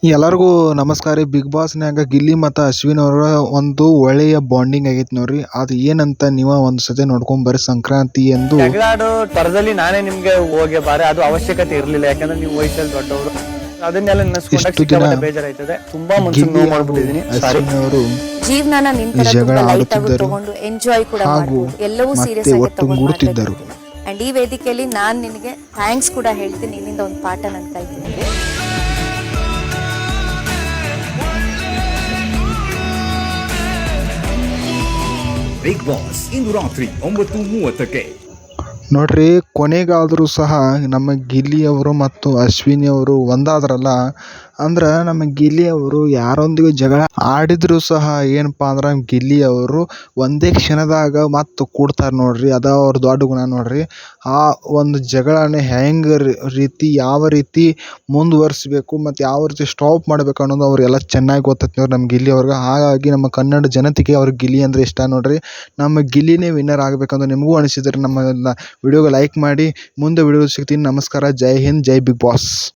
ಎಲ್ಲರಿಗೂ ನಮಸ್ಕಾರ ರೀ. ಬಿಗ್ ಬಾಸ್ನ್ಯಾಗ ಗಿಲ್ಲಿ ಮತ್ತು ಅಶ್ವಿನ್ ಅವರ ಒಂದು ಒಳ್ಳೆಯ ಬಾಂಡಿಂಗ್ ಆಗೈತೆ ನೋಡ್ರಿ. ಅದು ಏನಂತ ನೀವು ಒಂದು ಸತಿ ನೋಡ್ಕೊಂಡ್ ಬರ್ರಿ. ಸಂಕ್ರಾಂತಿ ಎಂದು ಜಗಳಾಡೋ ತರದಲ್ಲಿ ನಾನೇ ನಿಮ್ಗೆ ಹೋಗಿ ಬಾರೆ ಅದು ಅವಶ್ಯಕತೆ ಇರಲಿಲ್ಲ. ಯಾಕಂದ್ರೆ ನೀವು ವಯಸ್ಸಲ್ಲಿ ದೊಡ್ಡವರು, ಅದನ್ನೆಲ್ಲ ನೆನೆಸ್ಕೊಂಡಾಗ ಇಷ್ಟು ದಿನ ಸಿಕ್ಕಾಪಟ್ಟೆ ಬೇಜಾರಾಯ್ತದೆ. ತುಂಬಾ ಮುಂಚೆ ಗಿಲ್ಲಿ ನೋವು ಹಾಗೂ ಮಾಡ್ಬಿಟ್ಟಿದೀನಿ. ಸಾರಿ. ಅಶ್ವಿನ್ ಅವರು ಜೀವನನ ನಿಂತರ ಈ ಜಗಳ ಲೈಟ್ ಆಗಿ ಆಡುತ್ತಿದ್ದರು ತಗೊಂಡು ಎಂಜಾಯ್ ಕೂಡ ಹಾಗೂ ಮಾಡಬಹುದು. ಎಲ್ಲವೂ ಸೀರಿಯಸ್ ಮತ್ತೆ ಆಗಿ ಒಟ್ಟುಗೂಡುತ್ತಿದ್ದರು. ಅಂಡ್ ಈ ವೇದಿಕೆಯಲ್ಲಿ ನಾನು ನಿನಗೆ ಥ್ಯಾಂಕ್ಸ್ ಕೂಡ ಹೇಳ್ತೀನಿ. ನಿನ್ನಿಂದ ಒಂದು ಪಾಠ ನಾನು ಕಲ್ತೀನಿ. ಬಿಗ್ ಬಾಸ್ ಇಂದು ರಾತ್ರಿ 9:30ಕ್ಕೆ. ನೋಡ್ರಿ, ಕೊನೆಗಾದರೂ ಸಹ ನಮ್ಮ ಗಿಲ್ಲಿಯವರು ಮತ್ತು ಅಶ್ವಿನಿಯವರು ಒಂದಾದ್ರಲ್ಲ. ಅಂದ್ರೆ ನಮ್ಮ ಗಿಲ್ಲಿಯವರು ಯಾರೊಂದಿಗೂ ಜಗಳ ಆಡಿದ್ರು ಸಹ ಏನಪ್ಪ ಅಂದ್ರೆ ಗಿಲ್ಲಿಯವರು ಒಂದೇ ಕ್ಷಣದಾಗ ಮತ್ತು ಕೂಡ್ತಾರೆ ನೋಡ್ರಿ. ಅದ ಅವ್ರ ದೊಡ್ಡ ಗುಣ ನೋಡ್ರಿ. ಆ ಒಂದು ಜಗಳನ ಯಾವ ರೀತಿ ಮುಂದುವರಿಸ್ಬೇಕು ಮತ್ತು ಯಾವ ರೀತಿ ಸ್ಟಾಪ್ ಮಾಡಬೇಕು ಅನ್ನೋದು ಅವ್ರಿಗೆಲ್ಲ ಚೆನ್ನಾಗಿ ಗೊತ್ತೈತೆ ನೋಡ್ರಿ ನಮ್ಮ ಗಿಲ್ಲಿಯವ್ರಿಗೆ. ಹಾಗಾಗಿ ನಮ್ಮ ಕನ್ನಡ ಜನತೆಗೆ ಅವ್ರಿಗೆ ಗಿಲ್ಲಿ ಅಂದರೆ ಇಷ್ಟ ನೋಡ್ರಿ. ನಮ್ಮ ಗಿಲ್ಲಿನೇ ವಿನ್ನರ್ ಆಗಬೇಕಂದ್ರೆ ನಿಮಗೂ ಅನಿಸಿದ್ರೆ ನಮ್ಮ ವಿಡಿಯೋಗೆ ಲೈಕ್ ಮಾಡಿ. ಮುಂದೆ ವಿಡಿಯೋ ಸಿಗ್ತೀನಿ. ನಮಸ್ಕಾರ. ಜೈ ಹಿಂದ್, ಜೈ ಬಿಗ್ ಬಾಸ್.